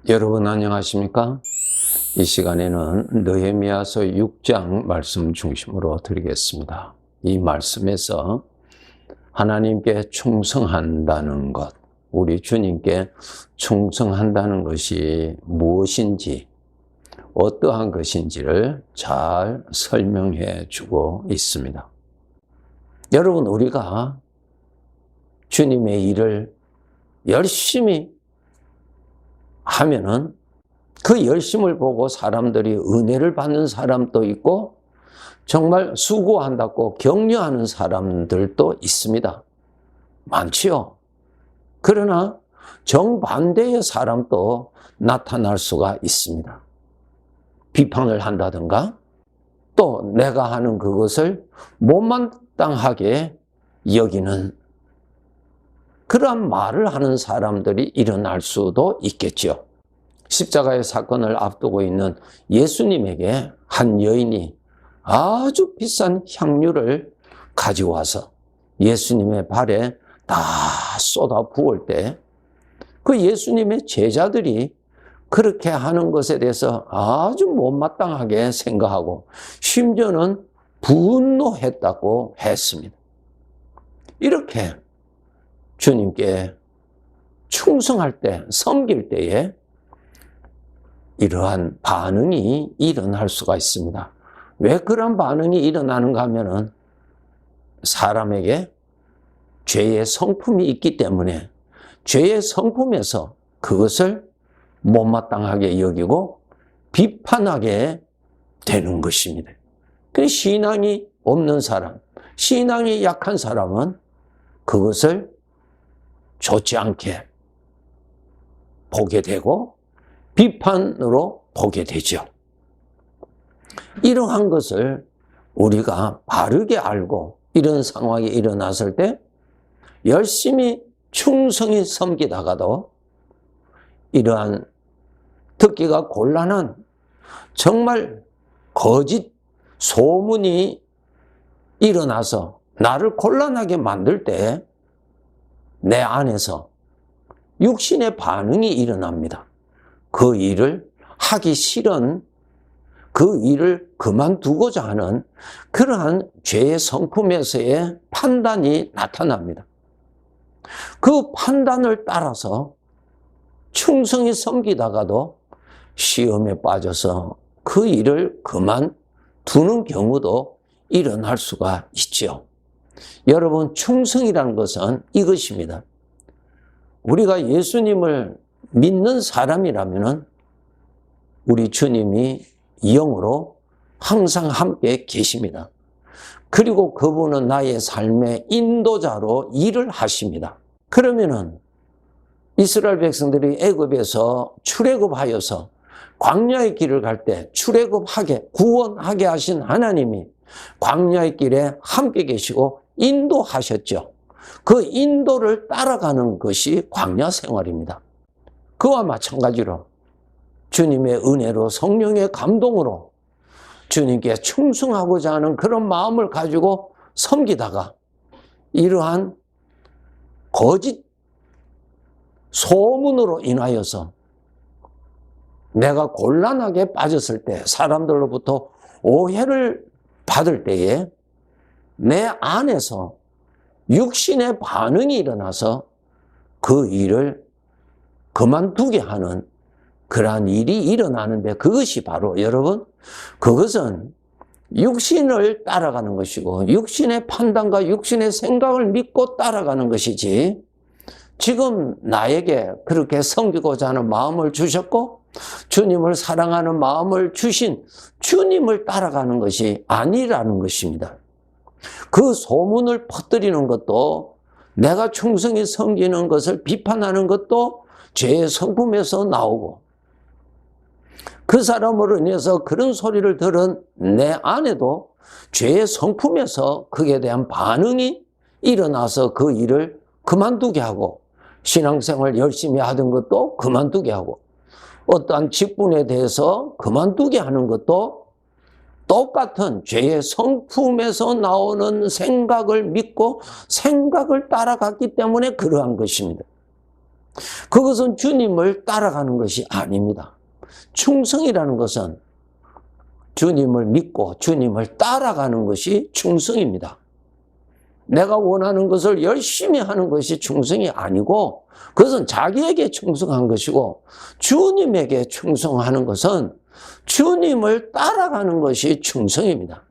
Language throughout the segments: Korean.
여러분 안녕하십니까? 이 시간에는 느헤미야서 6장 말씀 중심으로 드리겠습니다. 이 말씀에서 하나님께 충성한다는 것, 우리 주님께 충성한다는 것이 무엇인지, 어떠한 것인지를 잘 설명해 주고 있습니다. 여러분, 우리가 주님의 일을 열심히 하면은 그 열심을 보고 사람들이 은혜를 받는 사람도 있고 정말 수고한다고 격려하는 사람들도 있습니다. 많지요. 그러나 정반대의 사람도 나타날 수가 있습니다. 비판을 한다든가 또 내가 하는 그것을 못마땅하게 여기는 그러한 말을 하는 사람들이 일어날 수도 있겠죠. 십자가의 사건을 앞두고 있는 예수님에게 한 여인이 아주 비싼 향유를 가지고 와서 예수님의 발에 다 쏟아 부을 때 그 예수님의 제자들이 그렇게 하는 것에 대해서 아주 못마땅하게 생각하고 심지어는 분노했다고 했습니다. 이렇게 주님께 충성할 때, 섬길 때에 이러한 반응이 일어날 수가 있습니다. 왜 그런 반응이 일어나는가 하면은 사람에게 죄의 성품이 있기 때문에 죄의 성품에서 그것을 못마땅하게 여기고 비판하게 되는 것입니다. 그 신앙이 없는 사람, 신앙이 약한 사람은 그것을 좋지 않게 보게 되고 비판으로 보게 되죠. 이러한 것을 우리가 바르게 알고 이런 상황이 일어났을 때 열심히 충성히 섬기다가도 이러한 듣기가 곤란한 정말 거짓 소문이 일어나서 나를 곤란하게 만들 때 내 안에서 육신의 반응이 일어납니다. 그 일을 하기 싫은 그 일을 그만두고자 하는 그러한 죄의 성품에서의 판단이 나타납니다. 그 판단을 따라서 충성히 섬기다가도 시험에 빠져서 그 일을 그만두는 경우도 일어날 수가 있죠. 여러분, 충성이라는 것은 이것입니다. 우리가 예수님을 믿는 사람이라면 우리 주님이 영으로 항상 함께 계십니다. 그리고 그분은 나의 삶의 인도자로 일을 하십니다. 그러면은 이스라엘 백성들이 애굽에서 출애굽하여서 광야의 길을 갈 때 출애굽하게 구원하게 하신 하나님이 광야의 길에 함께 계시고 인도하셨죠. 그 인도를 따라가는 것이 광야 생활입니다. 그와 마찬가지로 주님의 은혜로 성령의 감동으로 주님께 충성하고자 하는 그런 마음을 가지고 섬기다가 이러한 거짓 소문으로 인하여서 내가 곤란하게 빠졌을 때 사람들로부터 오해를 받을 때에 내 안에서 육신의 반응이 일어나서 그 일을 그만두게 하는 그러한 일이 일어나는데 그것이 바로 여러분 그것은 육신을 따라가는 것이고 육신의 판단과 육신의 생각을 믿고 따라가는 것이지 지금 나에게 그렇게 섬기고자 하는 마음을 주셨고 주님을 사랑하는 마음을 주신 주님을 따라가는 것이 아니라는 것입니다. 그 소문을 퍼뜨리는 것도 내가 충성히 섬기는 것을 비판하는 것도 죄의 성품에서 나오고 그 사람으로 인해서 그런 소리를 들은 내 안에도 죄의 성품에서 그에 대한 반응이 일어나서 그 일을 그만두게 하고 신앙생활 열심히 하던 것도 그만두게 하고 어떠한 직분에 대해서 그만두게 하는 것도 똑같은 죄의 성품에서 나오는 생각을 믿고 생각을 따라갔기 때문에 그러한 것입니다. 그것은 주님을 따라가는 것이 아닙니다. 충성이라는 것은 주님을 믿고 주님을 따라가는 것이 충성입니다. 내가 원하는 것을 열심히 하는 것이 충성이 아니고 그것은 자기에게 충성한 것이고, 주님에게 충성하는 것은 주님을 따라가는 것이 충성입니다.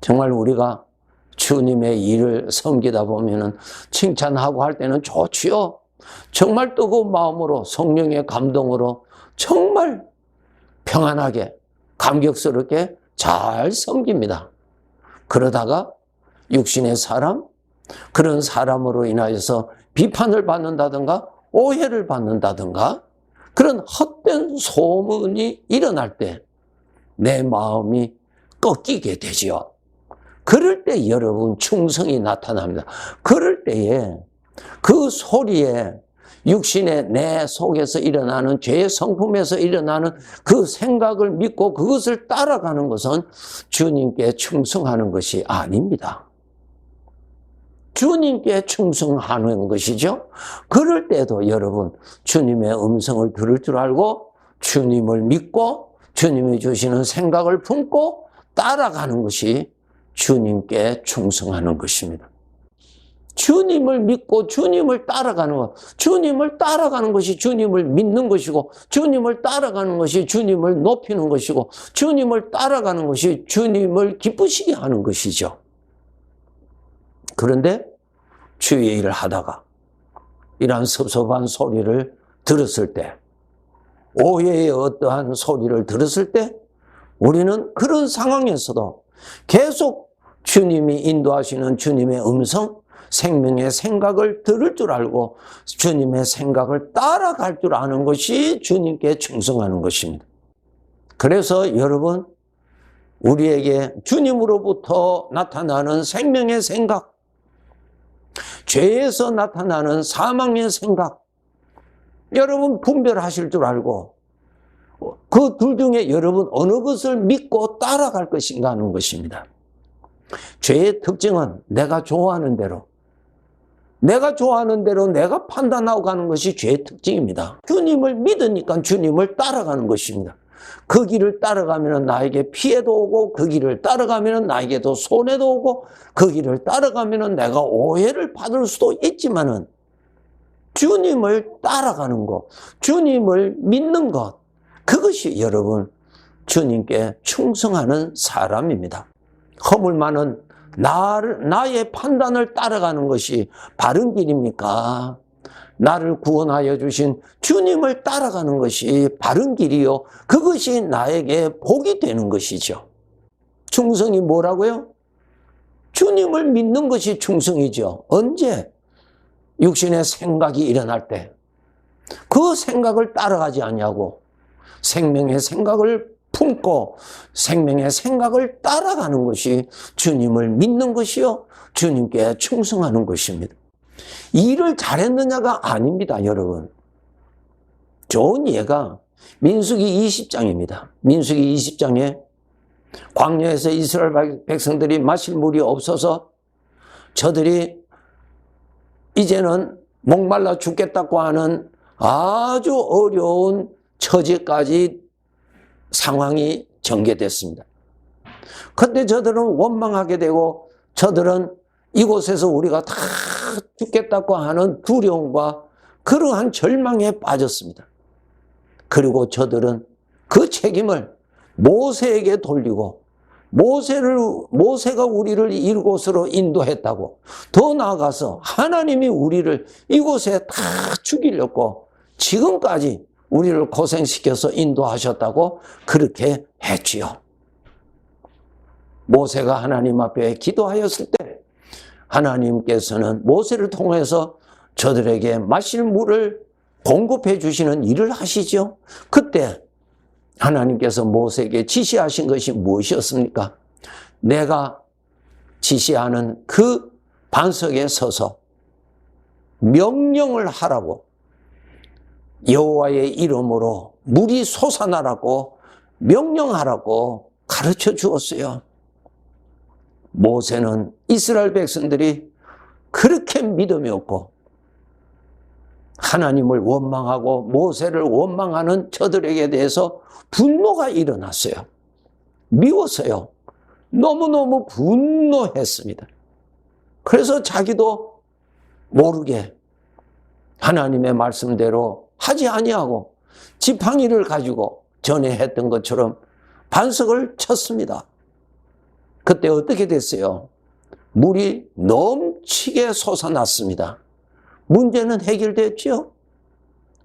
정말 우리가 주님의 일을 섬기다 보면은 칭찬하고 할 때는 좋지요. 정말 뜨거운 마음으로 성령의 감동으로 정말 평안하게 감격스럽게 잘 섬깁니다. 그러다가 육신의 사람, 그런 사람으로 인하여서 비판을 받는다든가 오해를 받는다든가 그런 헛된 소문이 일어날 때 내 마음이 꺾이게 되지요. 그럴 때 여러분 충성이 나타납니다. 그럴 때에 그 소리에 육신의 내 속에서 일어나는 죄의 성품에서 일어나는 그 생각을 믿고 그것을 따라가는 것은 주님께 충성하는 것이 아닙니다. 주님께 충성하는 것이죠. 그럴 때도 여러분 주님의 음성을 들을 줄 알고 주님을 믿고 주님이 주시는 생각을 품고 따라가는 것이 주님께 충성하는 것입니다. 주님을 믿고 주님을 따라가는 것, 주님을 따라가는 것이 주님을 믿는 것이고, 주님을 따라가는 것이 주님을 높이는 것이고, 주님을 따라가는 것이 주님을 기쁘시게 하는 것이죠. 그런데 주의 일을 하다가 이러한 섭섭한 소리를 들었을 때, 오해의 어떠한 소리를 들었을 때 우리는 그런 상황에서도 계속 주님이 인도하시는 주님의 음성, 생명의 생각을 들을 줄 알고 주님의 생각을 따라갈 줄 아는 것이 주님께 충성하는 것입니다. 그래서 여러분, 우리에게 주님으로부터 나타나는 생명의 생각, 죄에서 나타나는 사망의 생각, 여러분 분별하실 줄 알고 그 둘 중에 여러분 어느 것을 믿고 따라갈 것인가 하는 것입니다. 죄의 특징은 내가 좋아하는 대로 내가 판단하고 가는 것이 죄의 특징입니다. 주님을 믿으니까 주님을 따라가는 것입니다. 그 길을 따라가면 나에게 피해도 오고, 그 길을 따라가면 나에게도 손해도 오고, 그 길을 따라가면 내가 오해를 받을 수도 있지만은 주님을 따라가는 것, 주님을 믿는 것, 그것이 여러분 주님께 충성하는 사람입니다. 허물 많은 나의 판단을 따라가는 것이 바른 길입니까? 나를 구원하여 주신 주님을 따라가는 것이 바른 길이요, 그것이 나에게 복이 되는 것이죠. 충성이 뭐라고요? 주님을 믿는 것이 충성이죠. 언제? 육신의 생각이 일어날 때 그 생각을 따라가지 않냐고 생명의 생각을 품고 생명의 생각을 따라가는 것이 주님을 믿는 것이요, 주님께 충성하는 것입니다. 일을 잘했느냐가 아닙니다, 여러분. 좋은 예가 민수기 20장입니다. 민수기 20장에 광야에서 이스라엘 백성들이 마실 물이 없어서 저들이 이제는 목말라 죽겠다고 하는 아주 어려운 처지까지 상황이 전개됐습니다. 그때 저들은 원망하게 되고, 저들은 이곳에서 우리가 다 죽겠다고 하는 두려움과 그러한 절망에 빠졌습니다. 그리고 저들은 그 책임을 모세에게 돌리고, 모세가 우리를 이곳으로 인도했다고, 더 나아가서 하나님이 우리를 이곳에 다 죽이려고 지금까지 우리를 고생시켜서 인도하셨다고 그렇게 했지요. 모세가 하나님 앞에 기도하였을 때 하나님께서는 모세를 통해서 저들에게 마실 물을 공급해 주시는 일을 하시죠. 그때 하나님께서 모세에게 지시하신 것이 무엇이었습니까? 내가 지시하는 그 반석에 서서 명령을 하라고, 여호와의 이름으로 물이 솟아나라고 명령하라고 가르쳐 주었어요. 모세는 이스라엘 백성들이 그렇게 믿음이 없고 하나님을 원망하고 모세를 원망하는 저들에게 대해서 분노가 일어났어요. 미웠어요. 너무너무 분노했습니다. 그래서 자기도 모르게 하나님의 말씀대로 하지 아니하고 지팡이를 가지고 전에 했던 것처럼 반석을 쳤습니다. 그때 어떻게 됐어요? 물이 넘치게 솟아났습니다. 문제는 해결됐죠?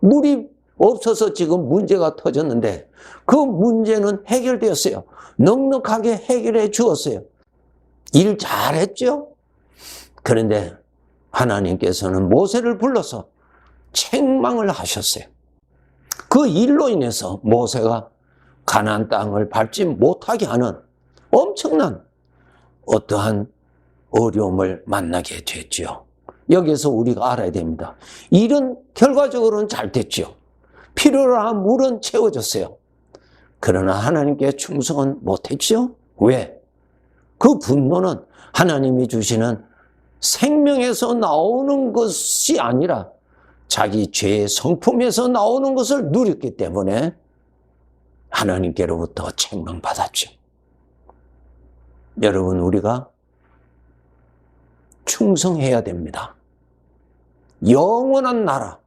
물이 없어서 지금 문제가 터졌는데 그 문제는 해결되었어요. 넉넉하게 해결해 주었어요. 일 잘했죠? 그런데 하나님께서는 모세를 불러서 책망을 하셨어요. 그 일로 인해서 모세가 가나안 땅을 밟지 못하게 하는 엄청난 어떠한 어려움을 만나게 됐죠. 여기서 우리가 알아야 됩니다. 일은 결과적으로는 잘 됐죠. 필요로 한 물은 채워졌어요. 그러나 하나님께 충성은 못했죠. 왜? 그 분노는 하나님이 주시는 생명에서 나오는 것이 아니라 자기 죄의 성품에서 나오는 것을 누렸기 때문에 하나님께로부터 책망받았죠. 여러분, 우리가 충성해야 됩니다. 영원한 나라,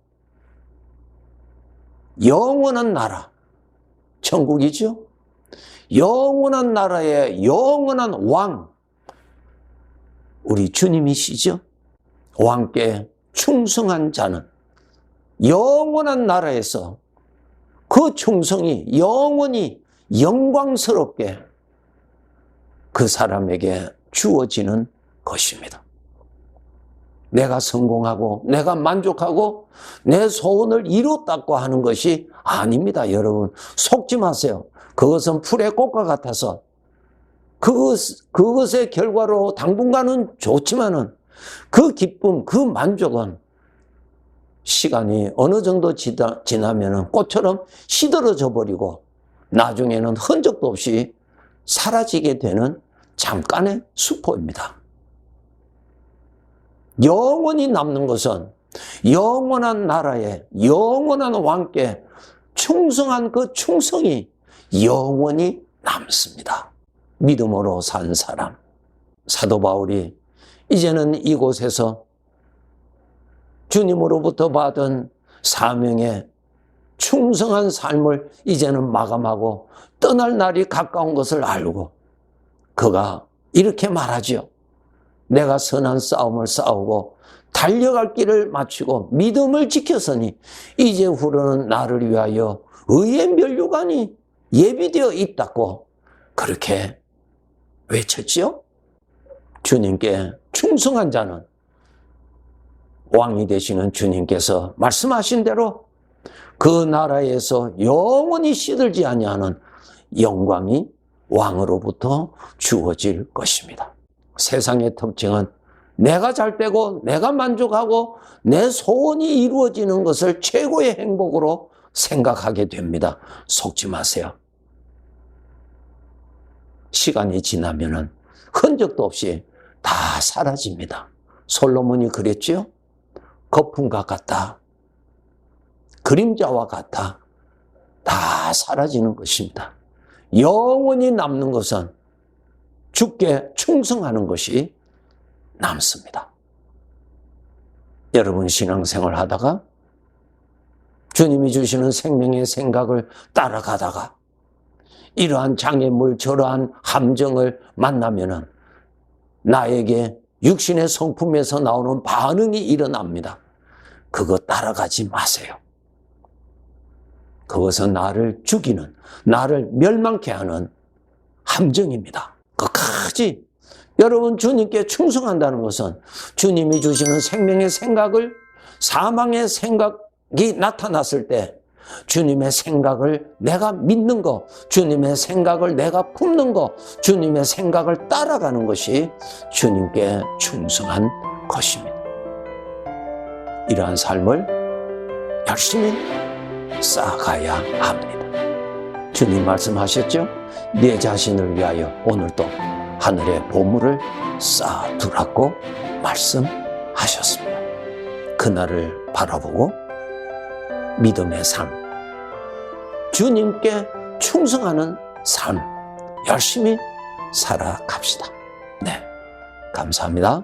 천국이죠? 영원한 나라의 영원한 왕, 우리 주님이시죠? 왕께 충성한 자는 영원한 나라에서 그 충성이 영원히 영광스럽게 그 사람에게 주어지는 것입니다. 내가 성공하고 내가 만족하고 내 소원을 이뤘다고 하는 것이 아닙니다. 여러분, 속지 마세요. 그것은 풀의 꽃과 같아서 그것의 결과로 당분간은 좋지만은 그 기쁨, 그 만족은 시간이 어느 정도 지나면은 꽃처럼 시들어져 버리고 나중에는 흔적도 없이 사라지게 되는 잠깐의 수포입니다. 영원히 남는 것은 영원한 나라에 영원한 왕께 충성한 그 충성이 영원히 남습니다. 믿음으로 산 사람. 사도 바울이 이제는 이곳에서 주님으로부터 받은 사명에 충성한 삶을 이제는 마감하고 떠날 날이 가까운 것을 알고 그가 이렇게 말하죠. 내가 선한 싸움을 싸우고 달려갈 길을 마치고 믿음을 지켰으니 이제후로는 나를 위하여 의의 면류관이 예비되어 있다고 그렇게 외쳤지요. 주님께 충성한 자는 왕이 되시는 주님께서 말씀하신 대로 그 나라에서 영원히 시들지 아니하는 영광이 왕으로부터 주어질 것입니다. 세상의 특징은 내가 잘 되고 내가 만족하고 내 소원이 이루어지는 것을 최고의 행복으로 생각하게 됩니다. 속지 마세요. 시간이 지나면은 흔적도 없이 다 사라집니다. 솔로몬이 그랬죠? 거품과 같다. 그림자와 같다. 다 사라지는 것입니다. 영원히 남는 것은 주께 충성하는 것이 남습니다. 여러분 신앙생활 하다가 주님이 주시는 생명의 생각을 따라가다가 이러한 장애물, 저러한 함정을 만나면은 나에게 육신의 성품에서 나오는 반응이 일어납니다. 그거 따라가지 마세요. 그것은 나를 죽이는, 나를 멸망케 하는 함정입니다. 끝까지 여러분 주님께 충성한다는 것은 주님이 주시는 생명의 생각을 사망의 생각이 나타났을 때 주님의 생각을 내가 믿는 것, 주님의 생각을 내가 품는 것, 주님의 생각을 따라가는 것이 주님께 충성한 것입니다. 이러한 삶을 열심히 쌓아가야 합니다. 주님 말씀하셨죠? 네 자신을 위하여 오늘도 하늘의 보물을 쌓아두라고 말씀하셨습니다. 그날을 바라보고 믿음의 삶, 주님께 충성하는 삶, 열심히 살아갑시다. 네, 감사합니다.